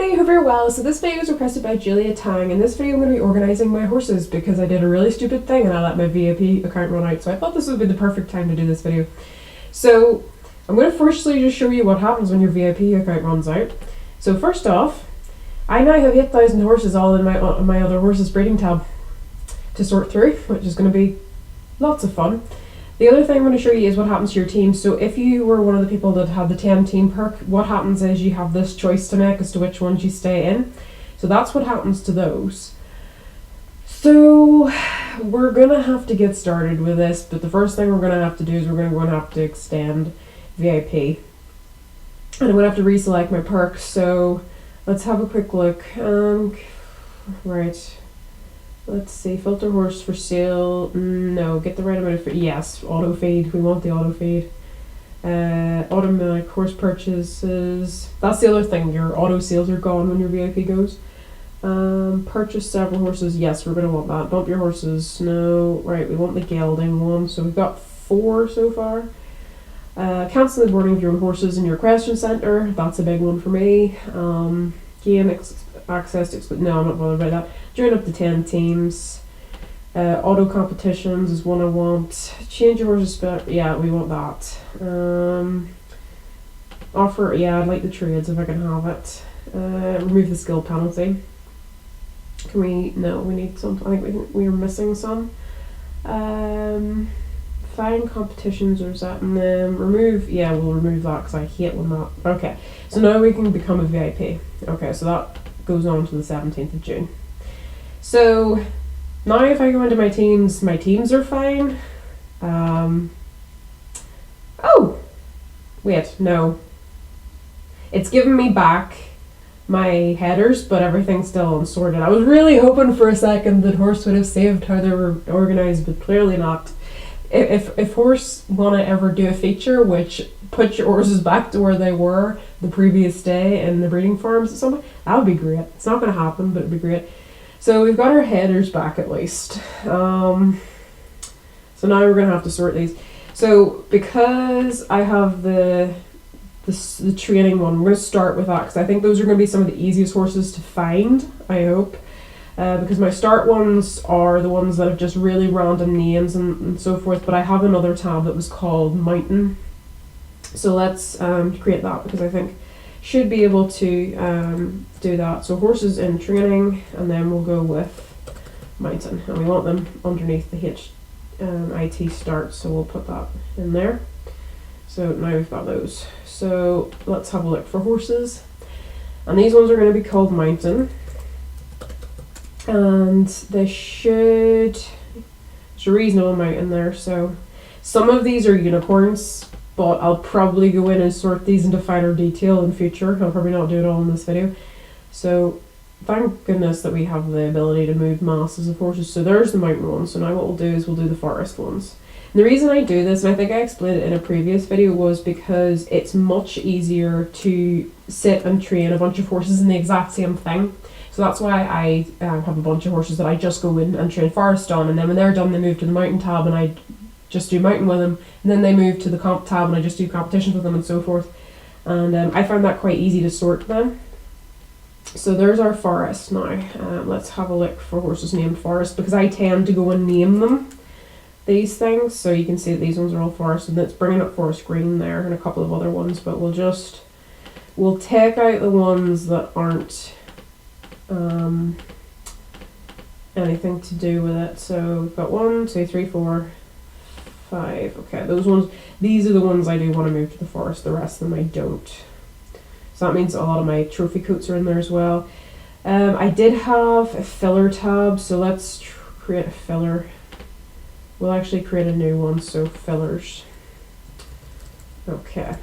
Hi, hope you're well. So this video was requested by Julia Tang. In this video I'm going to be organising my horses because I did a really stupid thing and I let my VIP account run out, so I thought this would be the perfect time to do this video. So I'm going to firstly just show you what happens when your VIP account runs out. So first off, I now have 8,000 horses all in my other horses breeding tab to sort through, which is going to be lots of fun. The other thing I'm going to show you is what happens to your team. So if you were one of the people that had the 10 team perk, what happens is you have this choice to make as to which ones you stay in. So that's what happens to those. So we're going to have to get started with this, but the first thing we're going to have to do is we're going to have to extend VIP. And I'm going to have to reselect my perks. So let's have a quick look. Right. Let's see, filter horse for sale. No, get the right amount of feed. Yes, auto feed. We want the auto feed. Automatic horse purchases. That's the other thing. Your auto sales are gone when your VIP goes. Purchase several horses. Yes, we're gonna want that. Bump your horses. No. Right, we want the gelding one. So we've got 4 so far. Cancel the boarding of your own horses in your equestrian centre. That's a big one for me. Gain access to no, I'm not bothered about that. Join up to 10 teams. Auto competitions is one I want. Change your horses spec. Yeah, we want that. Offer. Yeah, I'd like the trades if I can have it. Remove the skill penalty. Can we? No, we need some. I think we are missing some. Find competitions or is that? And then remove. Yeah, we'll remove that because I hate when that. Okay, so now we can become a VIP. Okay, so that goes on to the 17th of June. So now if I go into my teams are fine. Oh, wait, no. It's giving me back my headers, but everything's still unsorted. I was really hoping for a second that Howrse would have saved how they were organised, but clearly not. If Howrse want to ever do a feature which puts your horses back to where they were the previous day in the breeding farms or something, that would be great. It's not going to happen, but it'd be great. So we've got our headers back at least. So now we're going to have to sort these. So because I have the training one, we're going to start with that because I think those are going to be some of the easiest horses to find, I hope. Because my start ones are the ones that have just really random names and so forth, but I have another tab that was called Mountain. So let's create that because I think should be able to do that. So horses in training, and then we'll go with Mountain, and we want them underneath the HIT start, so we'll put that in there. So now we've got those. So let's have a look for horses, and these ones are going to be called Mountain. And they should, there's a reasonable amount in there, so some of these are unicorns, but I'll probably go in and sort these into finer detail in future. I'll probably not do it all in this video. So thank goodness that we have the ability to move masses of horses. So there's the mountain ones. So now what we'll do is we'll do the forest ones. And the reason I do this, and I think I explained it in a previous video, was because it's much easier to sit and train a bunch of horses in the exact same thing. So that's why I have a bunch of horses that I just go in and train forest on, and then when they're done they move to the mountain tab and I just do mountain with them, and then they move to the comp tab and I just do competitions with them and so forth. And I find that quite easy to sort then. So there's our forest now. Let's have a look for horses named forest because I tend to go and name them, these things. So you can see that these ones are all forest, and it's bringing up forest green there and a couple of other ones, but we'll take out the ones that aren't anything to do with it. So we've got 1, 2, 3, 4, 5. Okay, those ones, these are the ones I do want to move to the forest. The rest of them I don't. So that means a lot of my trophy coats are in there as well. I did have a filler tab, so let's create a filler. We'll actually create a new one, so fillers. Okay,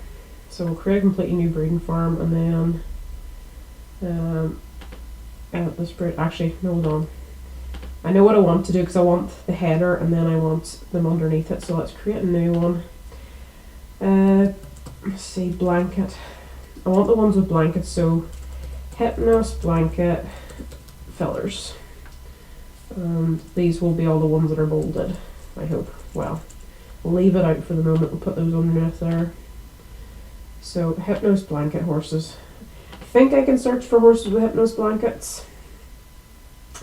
so we'll create a completely new breeding farm, and then let's breed. Actually, no, hold on. I know what I want to do because I want the header and then I want them underneath it. So let's create a new one. Let's see, blanket. I want the ones with blankets. So Hypnos, blanket, fillers. These will be all the ones that are bolded, I hope. Well, we'll leave it out for the moment. We'll put those underneath there. So Hypnos, blanket, horses. think I can search for horses with hypnos blankets.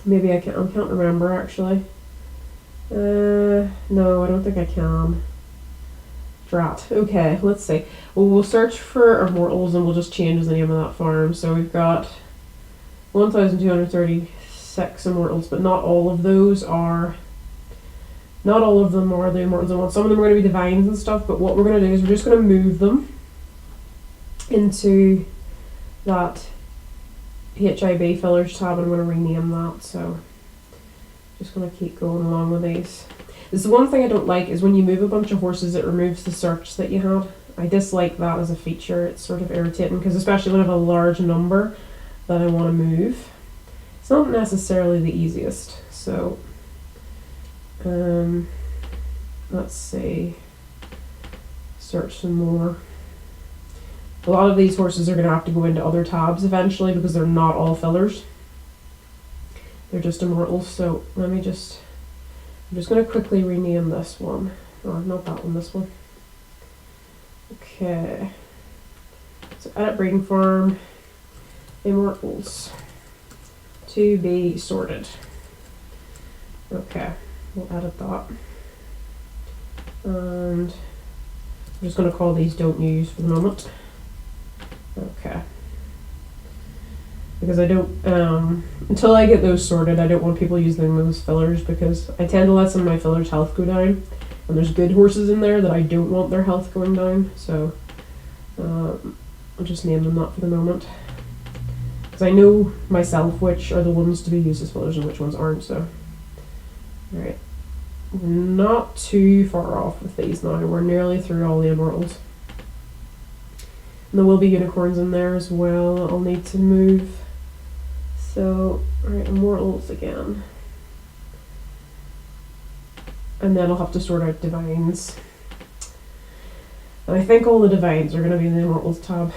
Maybe I can't remember actually. No, I don't think I can. Drat. Okay, let's see. Well, we'll search for immortals and we'll just change the name of that farm. So we've got 1,236 immortals, but not all of those are. Not all of them are the immortals I want. Some of them are going to be divines and stuff, but what we're going to do is we're just going to move them into that HIB fillers tab, and I'm going to rename that. So just going to keep going along with these. This is one thing I don't like, is when you move a bunch of horses, it removes the search that you had. I dislike that as a feature. It's sort of irritating, because especially when I have a large number that I want to move, it's not necessarily the easiest. So let's see, search some more. A lot of these horses are going to have to go into other tabs eventually, because they're not all fillers. They're just immortals. So I'm just going to quickly rename this one. Oh, not that one, this one. Okay. So edit breeding farm, immortals, to be sorted. Okay, we'll edit that. And I'm just going to call these don't use for the moment. Okay. Because I don't, until I get those sorted, I don't want people using them as fillers, because I tend to let some of my fillers' health go down. And there's good horses in there that I don't want their health going down. So I'll just name them that for the moment. Because I know myself which are the ones to be used as fillers and which ones aren't. So, alright. Not too far off with these now. We're nearly through all the immortals. And there will be unicorns in there as well that I'll need to move. So, alright, immortals again. And then I'll have to sort out divines. And I think all the divines are going to be in the immortals tab.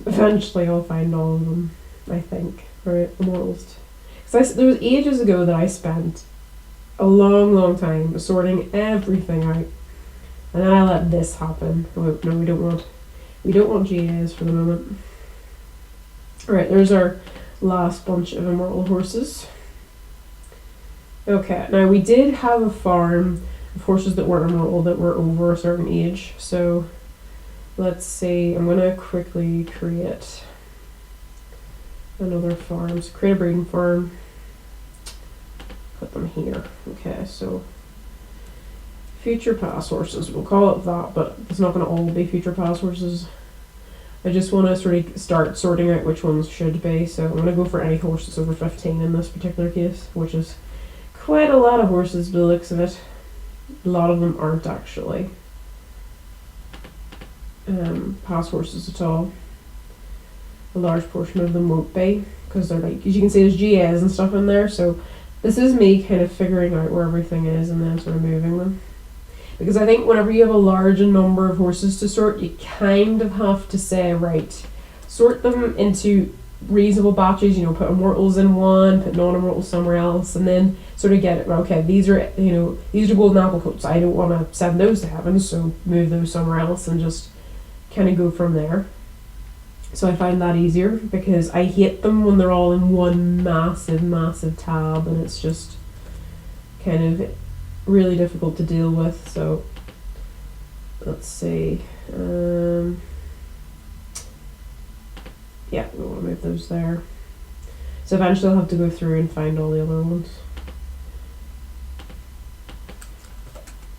Eventually I'll find all of them, I think. Alright, immortals. Because there was ages ago that I spent a long time sorting everything out. And then I let this happen. Oh, no, we don't want GAs for the moment. Alright, there's our last bunch of immortal horses. Okay, now we did have a farm of horses that weren't immortal that were over a certain age. So let's see, I'm going to quickly create another farm. So create a breeding farm. Put them here. Okay, so future pass horses, we'll call it that, but it's not going to all be future pass horses. I just want to sort of start sorting out which ones should be. So I'm going to go for any horse that's over 15 in this particular case, which is quite a lot of horses by the looks of it. A lot of them aren't actually pass horses at all. A large portion of them won't be, because they're like, as you can see, there's GAs and stuff in there. So this is me kind of figuring out where everything is and then sort of moving them. Because I think whenever you have a large number of horses to sort, you kind of have to say, right, sort them into reasonable batches, you know, put immortals in one, put non-immortals somewhere else, and then sort of get it, okay, these are, you know, these are golden apple coats, I don't want to send those to heaven, so move those somewhere else and just kind of go from there. So I find that easier, because I hate them when they're all in one massive tab, and it's just kind of really difficult to deal with. So let's see, yeah, we want to move those there. So eventually I'll have to go through and find all the other ones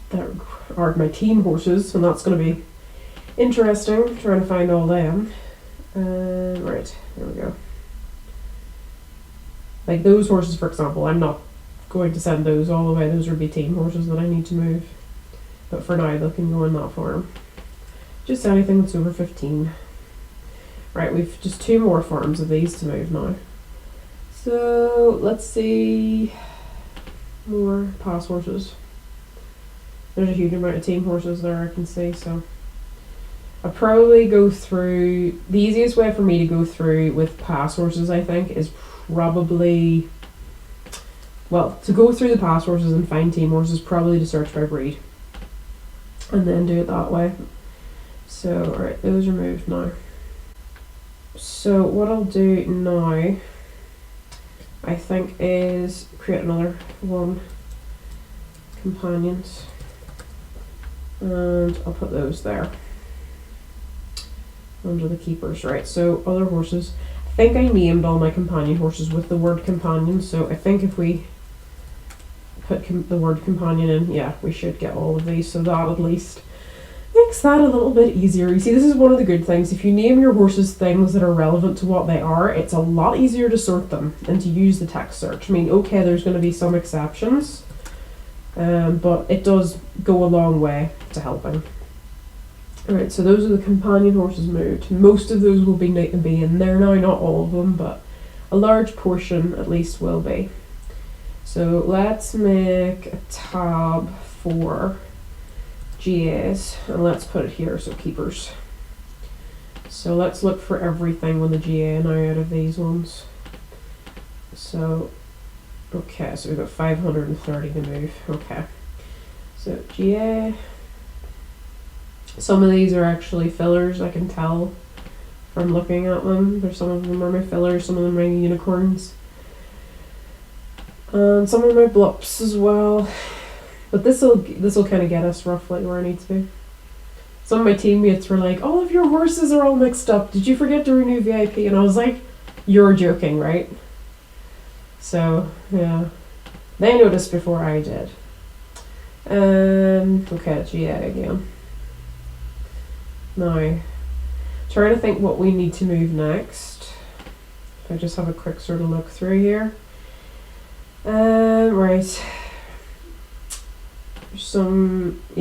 that are my team horses, and that's going to be interesting, trying to find all them. Right, there we go. Like those horses, for example, I'm not going to send those all the way. Those would be team horses that I need to move. But for now, they can go in that farm. Just anything that's over 15. Right, we've just 2 more farms of these to move now. So let's see, more pass horses. There's a huge amount of team horses there, I can see. So I'll probably go through, the easiest way for me to go through with pass horses, I think, is probably, well, to go through the pass horses and find team horses, probably to search by breed. And then do it that way. So, alright, those are moved now. So what I'll do now, I think, is create another one, companions, and I'll put those there under the keepers. Right, so other horses. I think I named all my companion horses with the word companion, so I think if we put the word companion in, yeah, we should get all of these, so that at least makes that a little bit easier. You see, this is one of the good things. If you name your horses things that are relevant to what they are, it's a lot easier to sort them and to use the text search. I mean, okay, there's going to be some exceptions, but it does go a long way to helping. Alright, so those are the companion horses moved. Most of those will be in there now, not all of them, but a large portion at least will be. So let's make a tab for GAs, and let's put it here, so keepers. So let's look for everything with the GA now out of these ones. So, okay, so we've got 530 to move. Okay, so GA. Some of these are actually fillers, I can tell from looking at them. There's some of them are my fillers, some of them are my unicorns. And some of my blops as well. But this'll kind of get us roughly where I need to be. Some of my teammates were like, all of your horses are all mixed up. Did you forget to renew VIP? And I was like, you're joking, right? So, yeah. They noticed before I did. Okay, GA again. Now, trying to think what we need to move next. If I just have a quick sort of look through here. Right.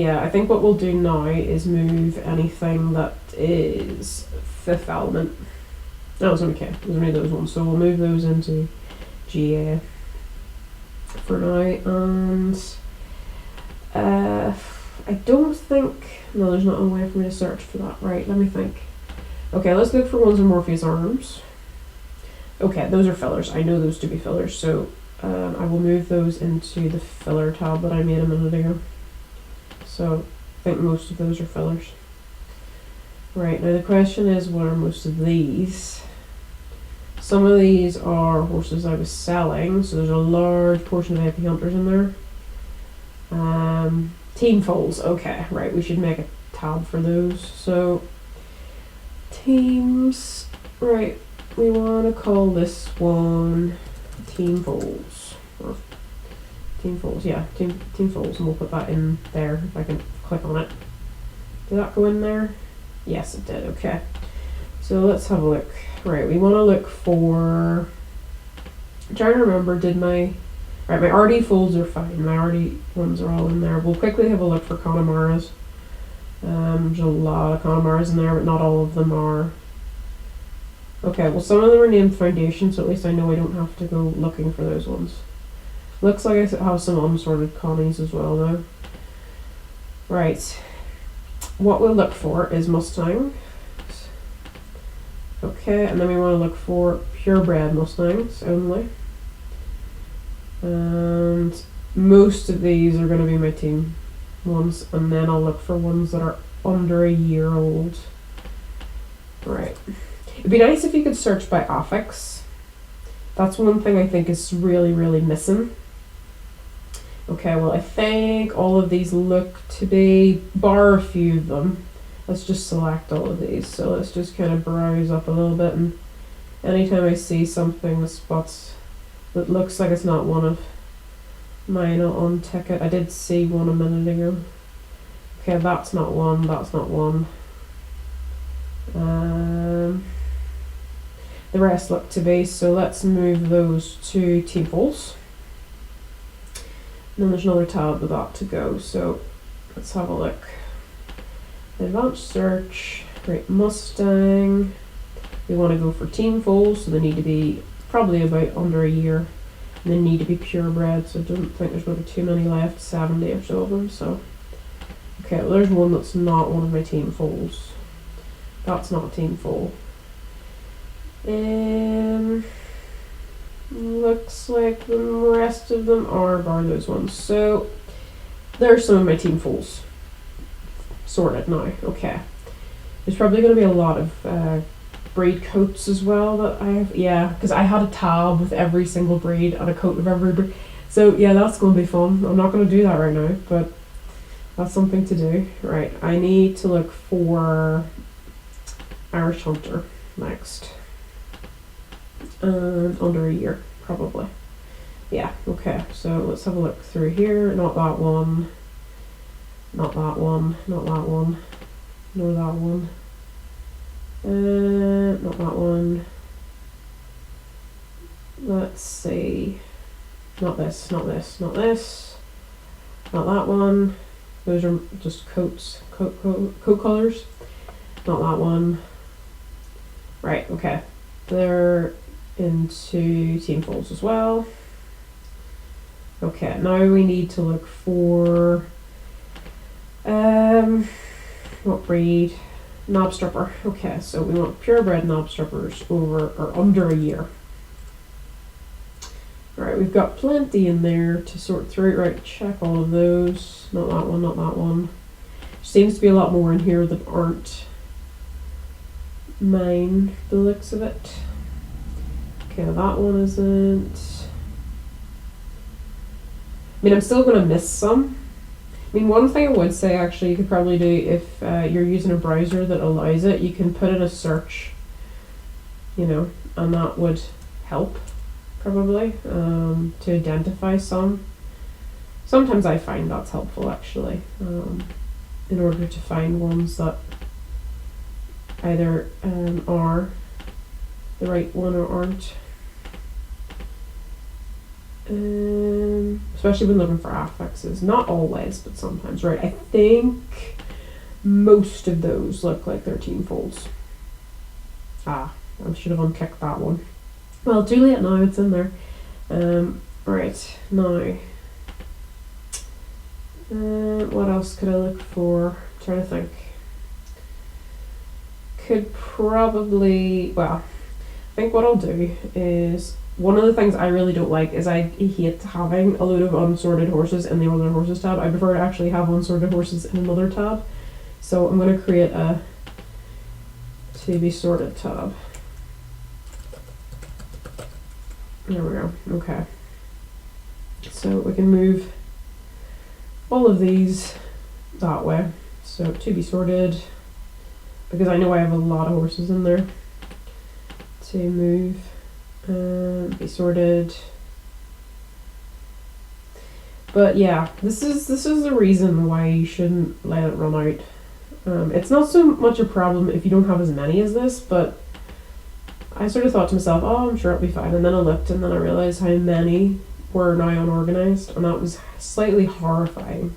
I think what we'll do now is move anything that is fifth element. No, it's okay. There's only those ones, so we'll move those into GA for now. And I don't think, no, there's not a way for me to search for that. Right, let me think. Okay, let's look for ones in Morpheus arms. Okay, those are fillers. I know those to be fillers, so I will move those into the filler tab that I made a minute ago. So I think most of those are fillers. Right, now the question is, what are most of these? Some of these are horses I was selling, so there's a large portion of AP Hunters in there. Team foals, okay, right, we should make a tab for those. So, teams, right, we want to call this one Team Foals. Or Team Foals, yeah, Team Foals, and we'll put that in there if I can click on it. Did that go in there? Yes, it did, okay. So let's have a look. Right, we want to look for, I'm trying to remember, right, my RD folds are fine, my RD ones are all in there. We'll quickly have a look for Connemara's. There's a lot of Connemara's in there, but not all of them are. Okay, well some of them are named Foundation, so at least I know I don't have to go looking for those ones. Looks like I have some unsorted Connies as well though. Right, what we'll look for is Mustang. Okay, and then we want to look for purebred Mustangs only. And most of these are going to be my team ones, and then I'll look for ones that are under a year old. Right. It'd be nice if you could search by affix. That's one thing I think is really, really missing. Okay, well I think all of these look to be, bar a few of them. Let's just select all of these. So let's just kind of browse up a little bit, and anytime I see something that looks like it's not one of mine, I'll untick it. I did see one a minute ago. Okay, that's not one, that's not one. The rest look to be, so let's move those to Team Foals. And then there's another tab with that to go, so let's have a look. Advanced search, right, Mustang. We want to go for Team Foals, so they need to be probably about under a year. And they need to be purebred, so I don't think there's going to be too many left, 70 or so of them. So, okay, well there's one that's not one of my Team Foals. That's not a Team Foal. Looks like the rest of them are bar those ones. So, there's some of my Team Foals. Sorted now, okay. There's probably going to be a lot of breed coats as well that I have. Yeah, because I had a tab with every single breed and a coat of every breed. So yeah, that's going to be fun. I'm not going to do that right now, but that's something to do. Right, I need to look for Irish Hunter next. Under a year, probably. Yeah, okay, so let's have a look through here. Not that one. Not that one. Not that one. Nor that one. Not that one. Let's see. Not this, not this, not this. Not that one. Those are just coat colors. Not that one. Right, okay. They're into team folds as well. Okay, now we need to look for what breed? Knobstripper. Okay, so we want purebred knobstrippers over or under a year. Alright, we've got plenty in there to sort through. Right, check all of those. Not that one, not that one. Seems to be a lot more in here that aren't mine, the looks of it. Okay, that one isn't. I mean, I'm still going to miss some. I mean, one thing I would say, actually, you could probably do if you're using a browser that allows it, you can put in a search, you know, and that would help, probably, to identify some. Sometimes I find that's helpful, actually, in order to find ones that either are the right one or aren't. Especially when looking for affixes. Not always, but sometimes. Right, I think most of those look like 13 folds. Ah, I should have unkicked that one. Well, too late now, it's in there. Right, now. What else could I look for? I'm trying to think. Could probably, well, I think what I'll do is, one of the things I really don't like is I hate having a load of unsorted horses in the other horses tab. I prefer to actually have unsorted horses in another tab. So I'm going to create a to be sorted tab. There we go. Okay. So we can move all of these that way. So to be sorted, because I know I have a lot of horses in there. To move. Be sorted. But yeah, this is the reason why you shouldn't let it run out. It's not so much a problem if you don't have as many as this, but I sort of thought to myself, oh, I'm sure it'll be fine. And then I looked and then I realized how many were now unorganized, and that was slightly horrifying.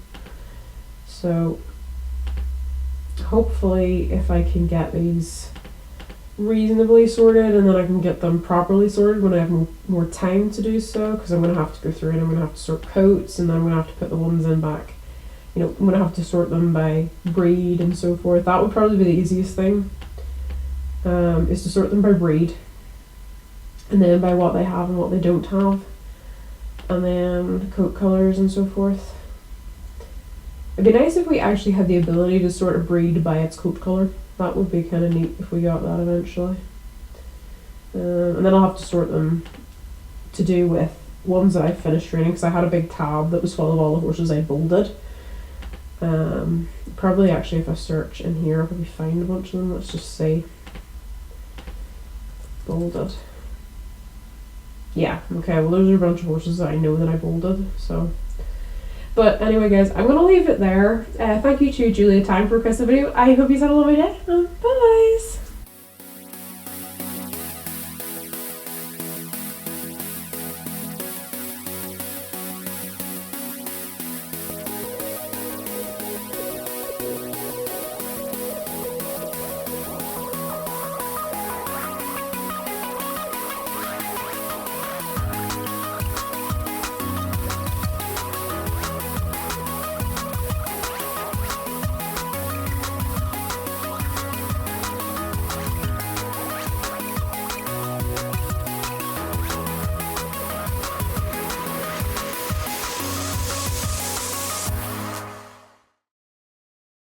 So hopefully if I can get these reasonably sorted, and then I can get them properly sorted when I have more time to do so, because I'm going to have to go through and I'm going to have to sort coats, and then I'm going to have to put the ones in back, you know, I'm going to have to sort them by breed and so forth. That would probably be the easiest thing, is to sort them by breed, and then by what they have and what they don't have, and then coat colors and so forth. It'd be nice if we actually had the ability to sort a breed by its coat color. That would be kind of neat if we got that eventually. And then I'll have to sort them to do with ones that I finished training, because I had a big tab that was full of all the horses I bolded. Probably actually if I search in here I'll probably find a bunch of them. Let's just say bolded. Yeah, okay, well those are a bunch of horses that I know that I bolded, so. But anyway guys, I'm going to leave it there. Thank you to Julia Tang for requesting the video. I hope you had a lovely day. Bye guys!